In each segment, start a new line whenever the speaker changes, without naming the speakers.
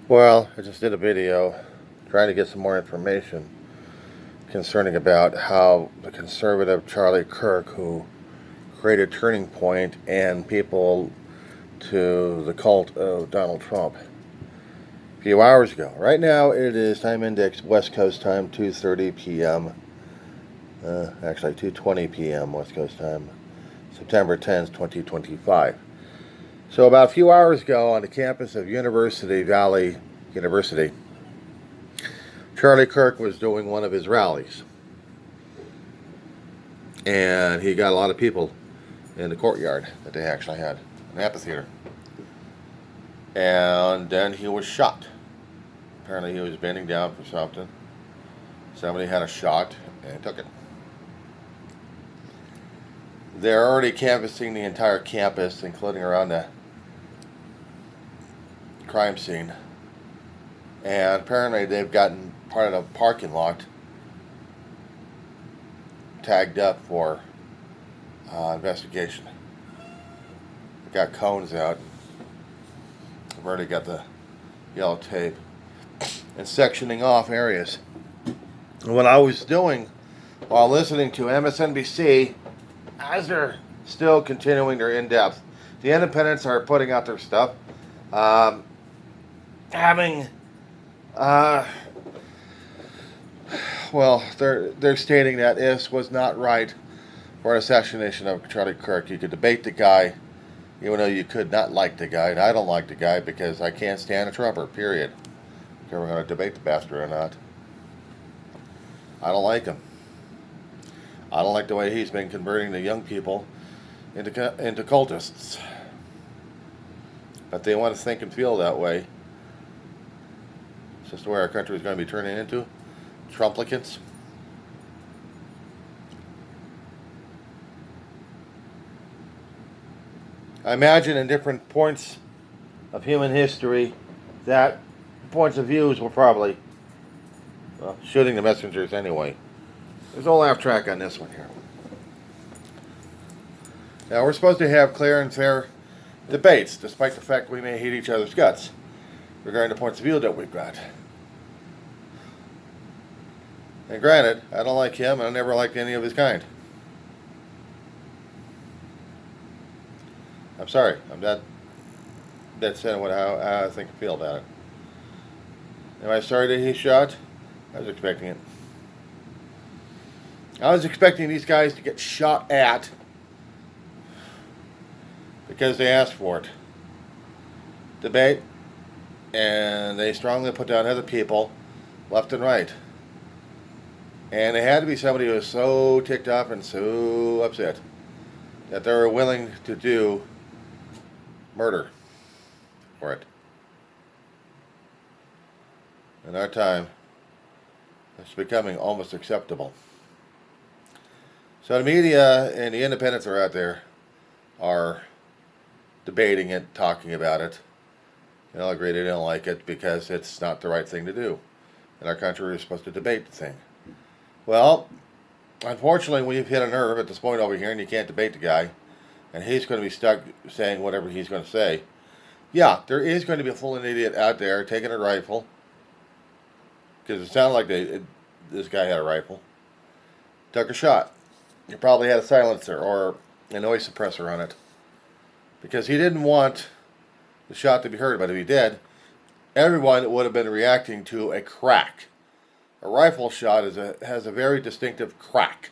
Well, I just did a video trying to get some more information concerning about how the conservative Charlie Kirk, who created Turning Point and people to the cult of Donald Trump, a few hours ago. Right now, it is time index West Coast time, 2:30 p.m. Actually, 2:20 p.m. West Coast time, September 10th, 2025. So, about a few hours ago, on the campus of University Valley University, Charlie Kirk was doing one of his rallies, and he got a lot of people in the courtyard that they actually had, an amphitheater. And then he was shot. Apparently, he was bending down for something. Somebody had a shot and took it. They're already canvassing the entire campus, including around the crime scene. And apparently, they've gotten part of the parking lot tagged up for investigation. They got cones out. I've already got the yellow tape and sectioning off areas. And what I was doing while listening to MSNBC, as they're still continuing their in-depth, the independents are putting out their stuff, having, they're stating that this was not right for an assassination of Charlie Kirk. You could debate the guy, even though you could not like the guy. And I don't like the guy because I can't stand a Trumper, period. If we're going to debate the bastard or not. I don't like him. I don't like the way he's been converting the young people into cultists. But they want to think and feel that way. It's just the way our country is going to be turning into. Trumplicants. I imagine in different points of human history that points of views were probably shooting the messengers anyway. There's no laugh track on this one here. Now, we're supposed to have clear and fair debates, despite the fact we may hate each other's guts regarding the points of view that we've got. And granted, I don't like him, and I never liked any of his kind. I'm sorry. I'm not dead set on how I think I feel about it. Am I sorry that he's shot? I was expecting it. I was expecting these guys to get shot at because they asked for it. Debate, and they strongly put down other people, left and right. And it had to be somebody who was so ticked off and so upset that they were willing to do murder for it. In our time, it's becoming almost acceptable. So the media and the independents are out there, are debating it, talking about it. They all agree they don't like it because it's not the right thing to do. In our country, we're supposed to debate the thing. Well, unfortunately, we've hit a nerve at this point over here, and you can't debate the guy. And he's going to be stuck saying whatever he's going to say. Yeah, there is going to be a full idiot out there taking a rifle. Because it sounded like this guy had a rifle. Took a shot. He probably had a silencer or a noise suppressor on it. Because he didn't want the shot to be heard. But if he did, everyone would have been reacting to a crack. A rifle shot has a very distinctive crack.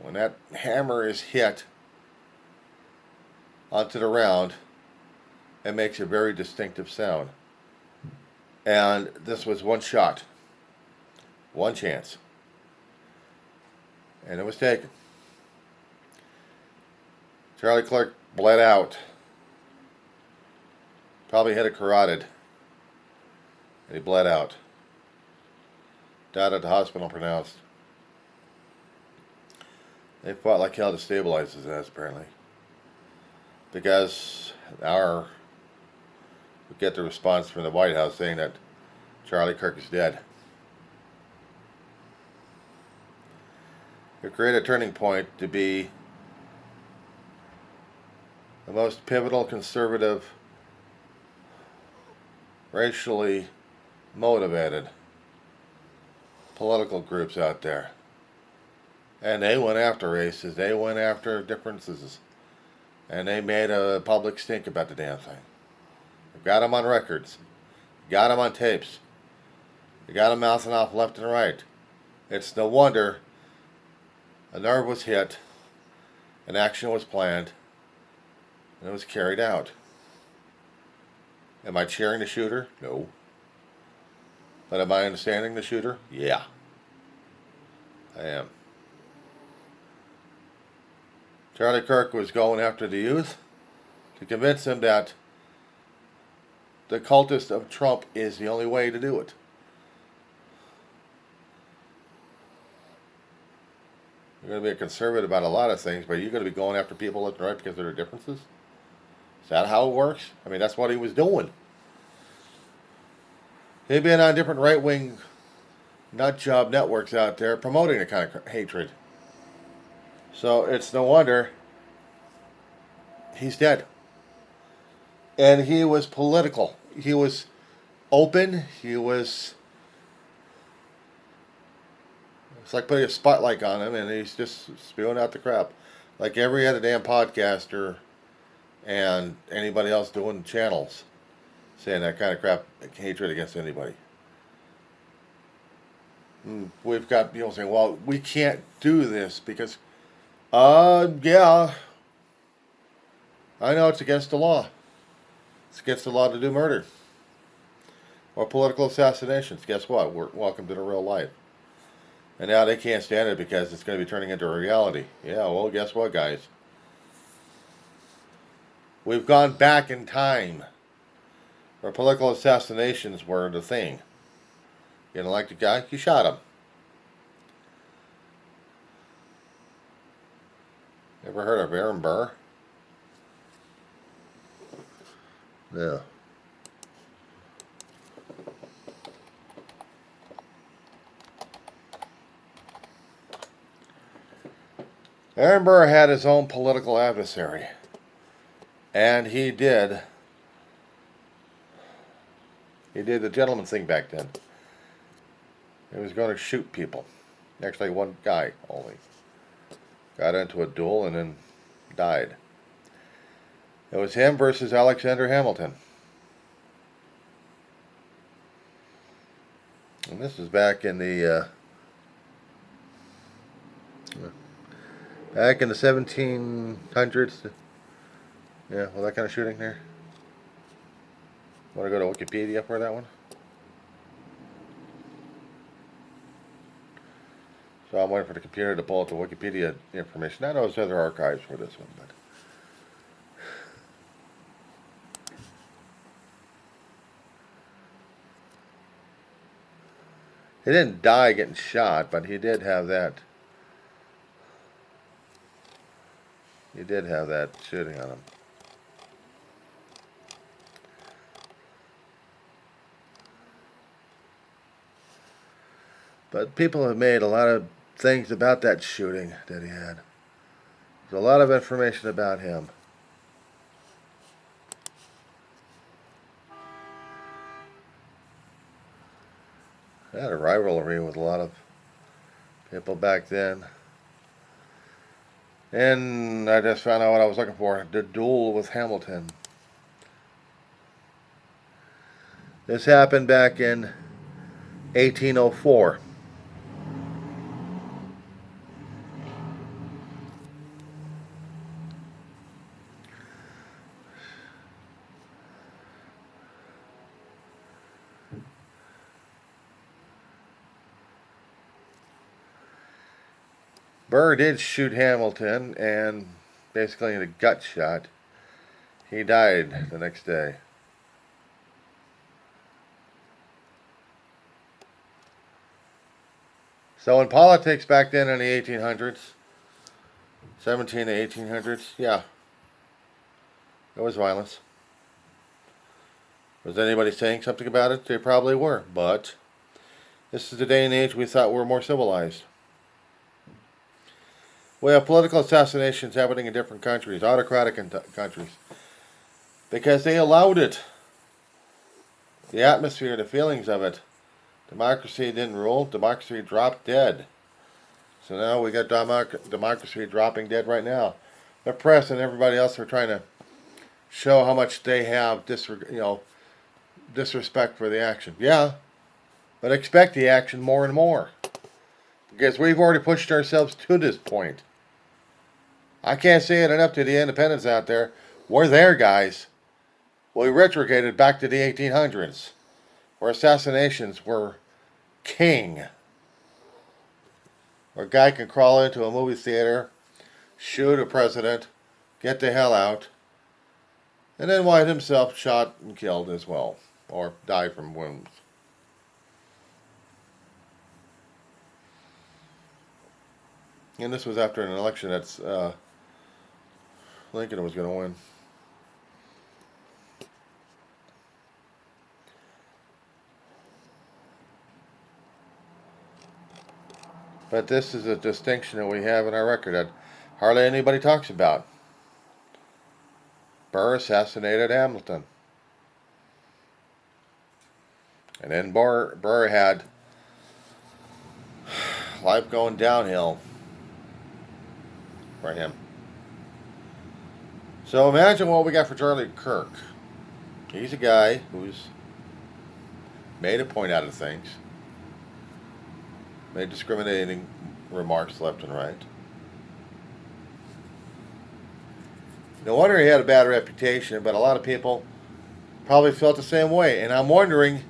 When that hammer is hit onto the round, it makes a very distinctive sound. And this was one shot. One chance. And it was taken. Charlie Kirk bled out. Probably had a carotid. And he bled out. Died at the hospital pronounced. They fought like hell to stabilize his ass, apparently. Because we get the response from the White House saying that Charlie Kirk is dead. It created a turning point to be the most pivotal conservative racially motivated political groups out there. And they went after races, they went after differences, and they made a public stink about the damn thing. They got them on records, got them on tapes, they got them mouthing off left and right. It's no wonder a nerve was hit, an action was planned, and it was carried out. Am I cheering the shooter? No. But am I understanding the shooter? Yeah. I am. Charlie Kirk was going after the youth to convince them that the cultist of Trump is the only way to do it. You're going to be a conservative about a lot of things, but you're going to be going after people left and right because of their differences? Is that how it works? I mean, that's what he was doing. He'd been on different right-wing nutjob networks out there promoting the kind of hatred. So it's no wonder he's dead. And he was political. He was open. He was... It's like putting a spotlight on him and he's just spewing out the crap. Like every other damn podcaster and anybody else doing channels saying that kind of crap, hatred against anybody. We've got people saying, well, we can't do this because, yeah, I know it's against the law. It's against the law to do murder or political assassinations. Guess what? Welcome to the real life. And now they can't stand it because it's going to be turning into a reality. Yeah, well, guess what, guys? We've gone back in time where political assassinations were the thing. You don't like the guy? You shot him. Ever heard of Aaron Burr? Yeah. Aaron Burr had his own political adversary. And he did the gentleman thing back then. He was going to shoot people. Actually, one guy only. Got into a duel and then died. It was him versus Alexander Hamilton. And this was back in the 1700s. Yeah, well, that kind of shooting there. Want to go to Wikipedia for that one? So I'm waiting for the computer to pull up the Wikipedia information. I know there's other archives for this one, but he didn't die getting shot, but he did have that. He did have that shooting on him. But people have made a lot of things about that shooting that he had. There's a lot of information about him. I had a rivalry with a lot of people back then. And I just found out what I was looking for. The duel with Hamilton. This happened back in 1804. Burr did shoot Hamilton, and basically in a gut shot, he died the next day. So in politics back then in the 1800s, 17 to 1800s, yeah, there was violence. Was anybody saying something about it? They probably were, but this is the day and age we thought we were more civilized. We have political assassinations happening in different countries, autocratic countries, because they allowed it. The atmosphere, the feelings of it. Democracy didn't rule. Democracy dropped dead. So now we got democracy dropping dead right now. The press and everybody else are trying to show how much they have disrespect for the action. Yeah, but expect the action more and more. Because we've already pushed ourselves to this point. I can't say it enough to the independents out there. We're there, guys. We retrograded back to the 1800s, where assassinations were king. Where a guy can crawl into a movie theater, shoot a president, get the hell out, and then wind himself shot and killed as well, or die from wounds. And this was after an election that's Lincoln was going to win. But this is a distinction that we have in our record that hardly anybody talks about. Burr assassinated Hamilton. And then Burr had life going downhill for him. So imagine what we got for Charlie Kirk. He's a guy who's made a point out of things, made discriminating remarks left and right. No wonder he had a bad reputation, but a lot of people probably felt the same way. And I'm wondering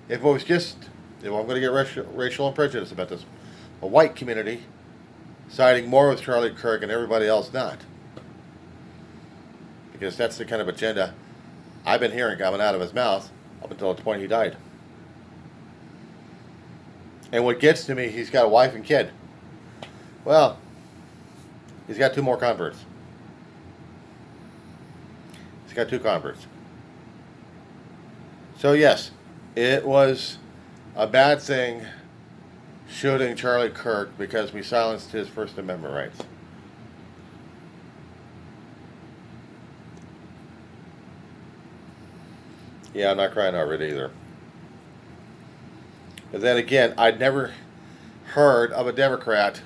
if it was just, if I'm going to get racial and prejudice about this, a white community siding more with Charlie Kirk and everybody else not. Because that's the kind of agenda I've been hearing coming out of his mouth up until the point he died. And what gets to me, he's got a wife and kid. Well, he's got 2 more converts. He's got 2 converts. So yes, it was a bad thing shooting Charlie Kirk because we silenced his First Amendment rights. Yeah, I'm not crying over it either. But then again, I'd never heard of a Democrat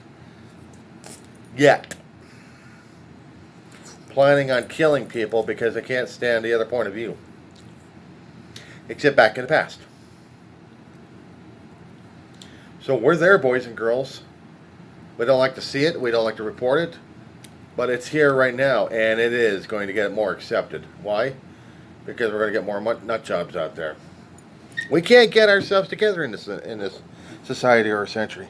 yet planning on killing people because they can't stand the other point of view. Except back in the past. So we're there, boys and girls. We don't like to see it. We don't like to report it. But it's here right now, and it is going to get more accepted. Why? Because we're going to get more nut jobs out there. We can't get ourselves together in this society or century.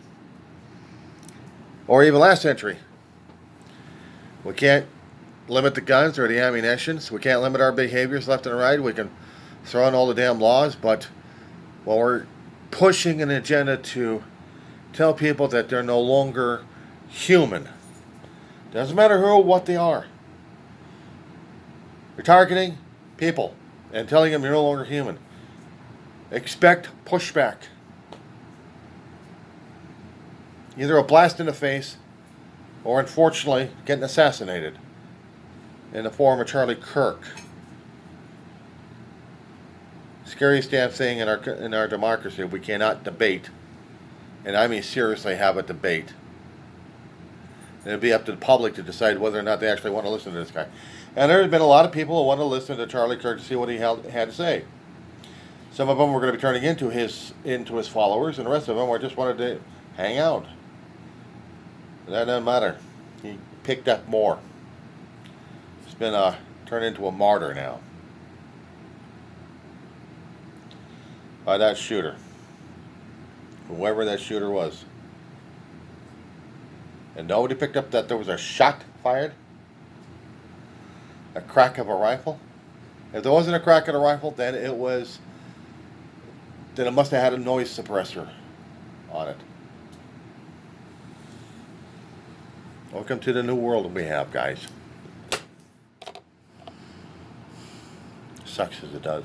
Or even last century. We can't limit the guns or the ammunitions. We can't limit our behaviors left and right. We can throw in all the damn laws, but while we're pushing an agenda to tell people that they're no longer human, doesn't matter who or what they are. You're targeting people and telling them you're no longer human. Expect pushback. Either a blast in the face or, unfortunately, getting assassinated in the form of Charlie Kirk. Scariest damn thing in our democracy. We cannot debate, and I mean seriously have a debate. And it'll be up to the public to decide whether or not they actually want to listen to this guy. And there's been a lot of people who want to listen to Charlie Kirk to see what he had to say. Some of them were going to be turning into his followers, and the rest of them were just wanted to hang out. That doesn't matter. He picked up more. He's been turned into a martyr now by that shooter, whoever that shooter was. And nobody picked up that there was a shot fired, a crack of a rifle. If there wasn't a crack of a rifle, then it must have had a noise suppressor on it. Welcome to the new world we have, guys. Sucks as it does.